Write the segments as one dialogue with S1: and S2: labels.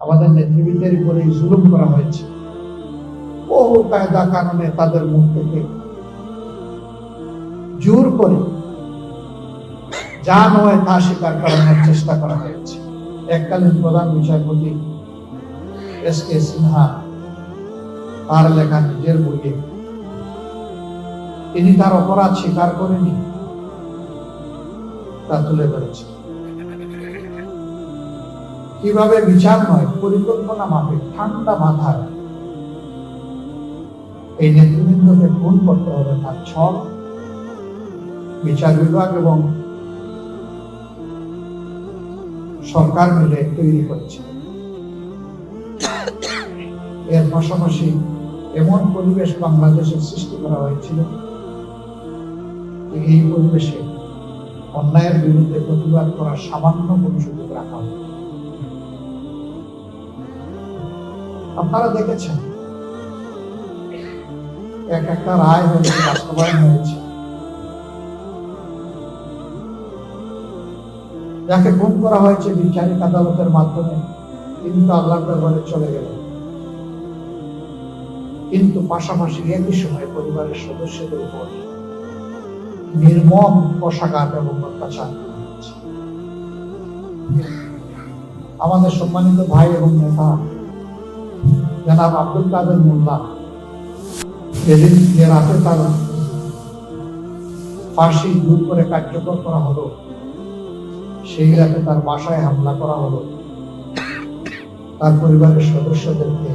S1: আমাদের নেতৃবৃন্দের উপরে জুলুম করা হয়েছে। বহু কায়দা কানুনে তাদের মুখ থেকে জোর করে যা নয় তা স্বীকার করানোর চেষ্টা করা হয়েছে। এককালীন প্রধান বিচারপতি এস.কে. সিনহা তার লেখা নিজের বইয়ে তিনি তার অপরাধ স্বীকার করেনি, তা তুলে ধরেছে। কিভাবে বিচার নয়, পরিকল্পনা মাফিক ঠান্ডা মাথায় এই নেতৃবৃন্দকে খুন করতে হবে, তার ছল বিচার বিভাগ এবং সরকার মিলে তৈরি করেছে। এর পাশাপাশি এমন পরিবেশ বাংলাদেশে সৃষ্টি করা হয়েছিল, এই পরিবেশে অন্যায়ের বিরুদ্ধে প্রতিবাদ করার সামান্য কোনো সুযোগ রাখা হয়। আপনারা দেখেছেন এক একটা রায় হয়েছে, বাস্তবায়ন হয়েছে। যাকে খুন করা হয়েছে বিচারিক আদালতের মাধ্যমে তিনি তো আল্লাহর দরবারে চলে গেলেন, কিন্তু পাশাপাশি একই সময় পরিবারের সদস্যদের উপর নির্মম কষাঘাত এবং অত্যাচার হচ্ছে। আমাদের সম্মানিত ভাই এবং নেতা জনাব আব্দুল কাদের মোল্লা যেদিন যে রাতে তার ফাঁসি জোর করে কার্যকর করা হলো, সেই রাতে তার বাসায় হামলা করা হলো, তার পরিবারের সদস্যদেরকে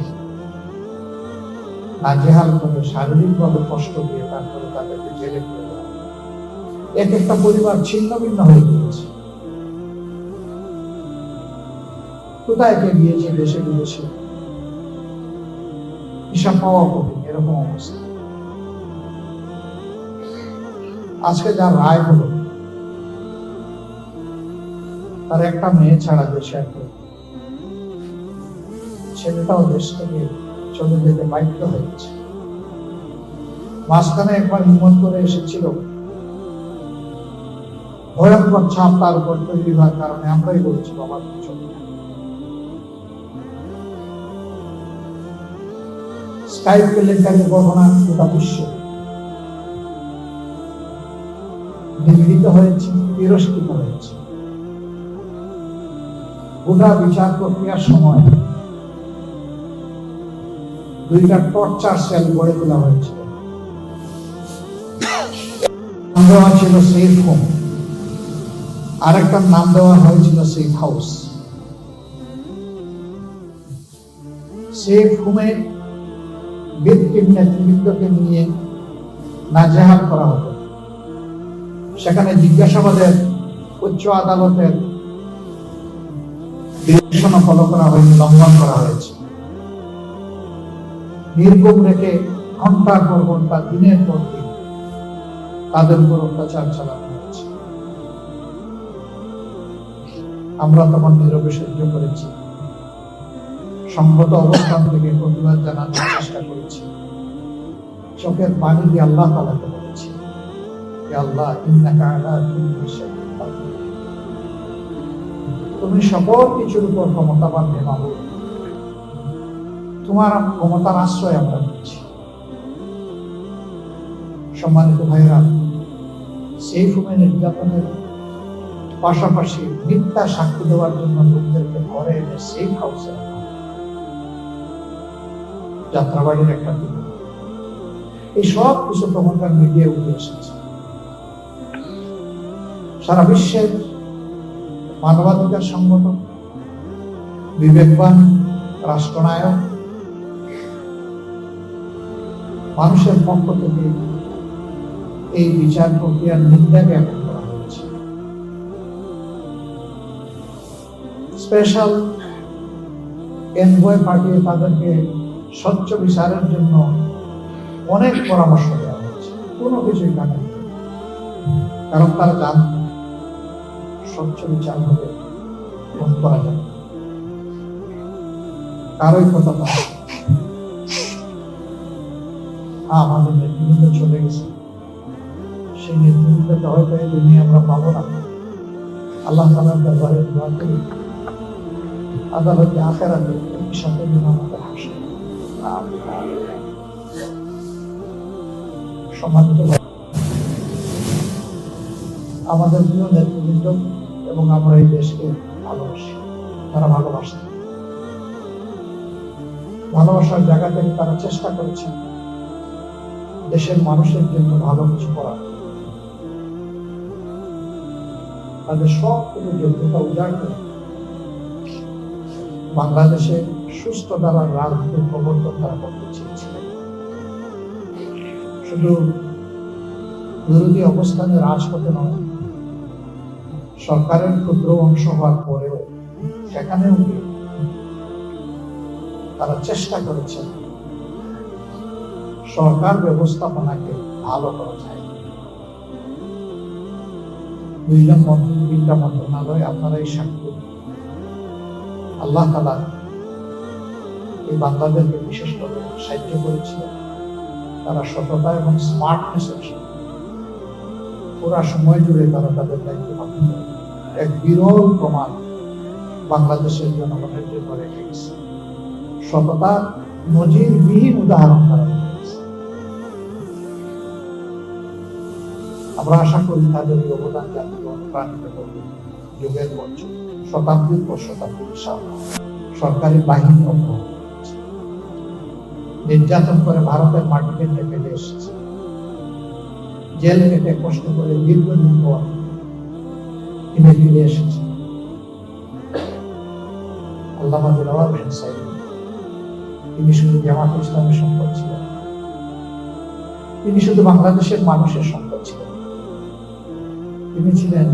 S1: নাজেহাল করে শারীরিকভাবে কষ্ট দিয়ে তারপরে তাদেরকে জেলে ফেলে দেওয়া। এক একটা পরিবার ছিন্ন ভিন্ন হয়ে গিয়েছে, কোথায় কে গিয়েছে দেশে বিদেশে, হিসাব পাওয়া কঠিন, এরকম অবস্থা। আজকে যা রায় হলো, তার একটা মেয়ে ছাড়া দেশে একটা ছেলেটাও দেশ থেকে চলে যেতে বাধ্য হয়েছে। মাঝখানে একবার হিম্মত করে এসেছিল, ভয়ঙ্কর ছাপ তার উপর তৈরি হওয়ার কারণে আমরাই বলছি বাবা চলে। স্কাইপ কেলেঙ্কারির ঘটনা গোটা বিশ্ব নিগৃহীত হয়েছে, তিরস্কৃত হয়েছে। গোটা বিচার প্রক্রিয়ার সময় দুইটা টর্চার সেল গড়ে তোলা হয়েছিল। নাম দেওয়া ছিল সেফ হোম, আরেকটার নাম দেওয়া হয়েছিল সেফ হাউস। সেফ হোমে ভিকটিম নেতৃবৃন্দকে নিয়ে নাজেহাল করা হতো। সেখানে জিজ্ঞাসাবাদের উচ্চ আদালতের নির্দেশনা ফলো করা হয়নি, লঙ্ঘন করা হয়েছে। নির্গম রেখে ঘন্টার পর ঘন্টা, দিনের পর দিন তাদের উপর অত্যাচার চালানো হয়েছে। আমরা তখন নীরবে সহ্য করেছি, সংহত অবস্থান থেকে প্রতিবাদ জানানোর চেষ্টা করেছি। চোখের পানি দিয়ে আল্লাহ তাআলাকে বলেছি, হে আল্লাহ, ইন্নাকা আলা কুল্লি শাইইন কাদির, তুমি সকল কিছুর উপর ক্ষমতাবান হে মাবুদ, তোমার ক্ষমতার আশ্রয় আমরা নিচ্ছি। সম্মানিত ভাইরা, সেই হোমে নির্যাতনের পাশাপাশি মিথ্যা সাক্ষী দেওয়ার জন্য লোকদেরকে ঘরে এনে সেফ হাউসে রাখা, যাত্রাবাড়ির একটা দিন, এই সব কিছু তখনকার মিডিয়া উঠে এসেছে। সারা বিশ্বের মানবাধিকার সংগঠন, বিবেকবান রাষ্ট্রনায়ক, মানুষের পক্ষ থেকে এই বিচার প্রক্রিয়ার নিন্দা জ্ঞাপন করা হয়েছে। স্পেশাল এনভয় পাঠিয়ে তাদেরকে স্বচ্ছ বিচারের জন্য অনেক পরামর্শ দেওয়া হয়েছে, কোনো কিছুই কানে, কারণ তারা জানত স্বচ্ছ বিচার হবে, ফোন করা যাবে, কারোই কথা না। আমাদের নেতৃবৃন্দ চলে গেছে, সেই নেতৃবৃন্দকে হয়তো এই দুনিয়া আমরা পাবো না। আল্লাহ তাআলার দরবারে দোয়া করি আদালতে আখেরাতে একই সাথে আমাদের হাসে। সম্মানিত আমাদের প্রিয় নেতৃবৃন্দ এবং আমরা এই দেশকে ভালোবাসি, তারা ভালোবাসেন, ভালোবাসার জায়গা থেকে তারা চেষ্টা করেছেন দেশের মানুষের জন্য ভালো কিছু করার। তাদের সবগুলো যোগ্যতা উজাড় করে বাংলাদেশে সুস্থ দ্বারা রাজনীতির প্রবর্তন তারা করতে চেয়েছিলেন। শুধু বিরোধী অবস্থানে রাজপথে নয়, সরকারের ক্ষুদ্র অংশ হওয়ার পরেও সেখানেও তারা চেষ্টা করেছেন সরকার ব্যবস্থাপনাকে ভালো করা যায়। 2 জন মন্ত্রী, 3টা মন্ত্রণালয়, আপনারা এই সাক্ষী। আল্লাহ তাআলা এই বান্দাদেরকে বিশেষভাবে সাহায্য করেছিলেন। তারা সততা এবং স্মার্টনেসের সাথে পুরা সময় জুড়ে তারা তাদের দায়িত্ব পালন করে। এক বিরল প্রমাণ বাংলাদেশের জনগণের জন্য রেখে গেছে। সততা নজিরবিহীন উদাহরণ তারা রেখেছে। আমরা আশা করি তাদের এই অবদান জাতিকে অনুপ্রাণিত করবে যুগের পর যুগ, শতাব্দীর পর শতাব্দী। সরকারি বাহিনী অব্যাহত রয়েছে, নির্যাতন করে ভারতের মাটিকে ফেলে এসেছে, জেল কেটে কষ্ট করে দীর্ঘদিন পর তিনি ফিরে এসেছেন। আল্লামা দিলওয়ার হোসেন সাইদি, তিনি শুধু জামাত ইসলামের সম্পদ ছিলেন, তিনি শুধু বাংলাদেশের মানুষের সম্পদ ছিলেন, তিনি ছিলেন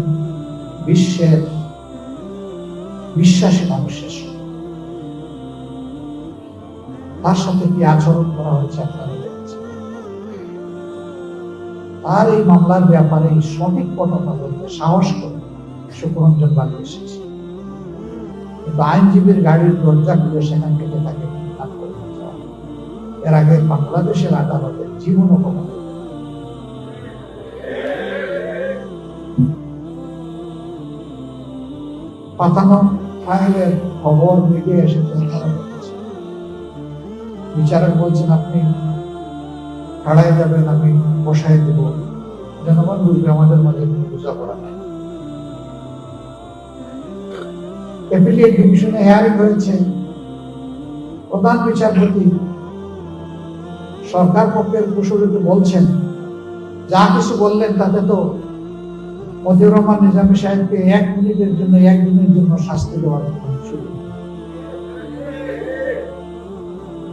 S1: বিশ্বের বিশ্বাসী মানুষের সম্পদ। তার সাথে কি আচরণ করা হয়েছে আপনারা দেখেছেন। আর এই মামলার ব্যাপারে সঠিক ঘটনা বলতে সাহস করে সুখরঞ্জন বাড়ি এসেছে, কিন্তু আইনজীবীর গাড়ির দরজা খুলে সেখান থেকে তাকে উদ্ধার করে নিয়ে যাওয়া। এর আগে বাংলাদেশের আদালতে জীবন অপমান পাতানো ফাইলের খবর মিডিয়া এসেছে, বিচারক বলছেন আপনি ছাড়াই যাবেন, আমি বসাই দেব। জনগণ বুঝবে আমাদের মাঝে কোনো বোঝাপড়া নাই। অ্যাপিলিয়েট ডিভিশনে হেয়ারিং হয়েছে, প্রধান বিচারপতি সরকার পক্ষের কুশলীকে বলছেন যা কিছু বললেন তাতে তো মতিউর রহমান নিজামী সাহেবকে 1 মিনিটের জন্য 1 দিনের জন্য শাস্তি দেওয়ার সুযোগ।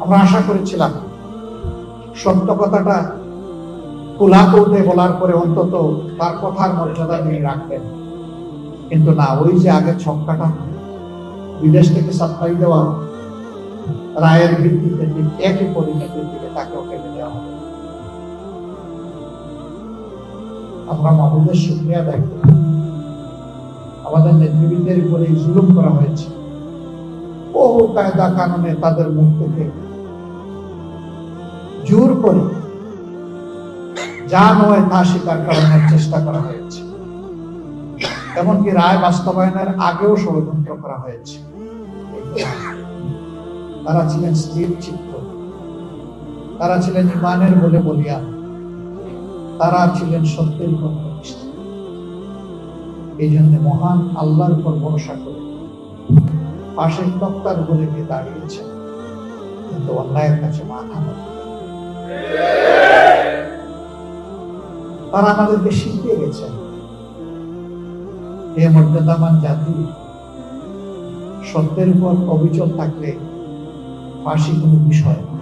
S1: আমরা আশা করেছিলাম সত্য কথাটা খোলা করতে বলার পরে অন্তত তার কথার মর্যাদা তিনি রাখবেন, কিন্তু না, ওই যে আগে ছক্কাটা বিদেশ থেকে সাপ্লাই দেওয়া রায়ের ভিত্তিতে ঠিক একই পরিণতির দিকে তাকেও ফেলে দেওয়া হবে। আমরা মাহবুবের শুকরিয়া আদায় করি, আমাদের নেতৃবৃন্দের উপরে জুলুম করা হয়েছে। বহু কায়দা কানুনে তাদের মুখ থেকে জোর করে যা নয় তা স্বীকার করানোর চেষ্টা করা হয়েছে। এমনকি রায় বাস্তবায়নের আগেও ষড়যন্ত্র করা হয়েছে। তারা ছিলেন স্থির চিত্ত, তারা ছিলেন ইমানের বলে বলিয়ান, তারা ছিলেন সত্যের উপর প্রতিষ্ঠিত। এই জন্য মহান আল্লাহর উপর ভরসা করে পাশের তক্তার উপরে গিয়ে দাঁড়িয়েছেন, কিন্তু অন্যায়ের কাছে মাথা নত। তারা আমাদেরকে শিখিয়ে গেছেন এই মর্যাদামান জাতি সত্যের উপর অবিচল থাকলে ফাঁসি কোনো বিষয় না।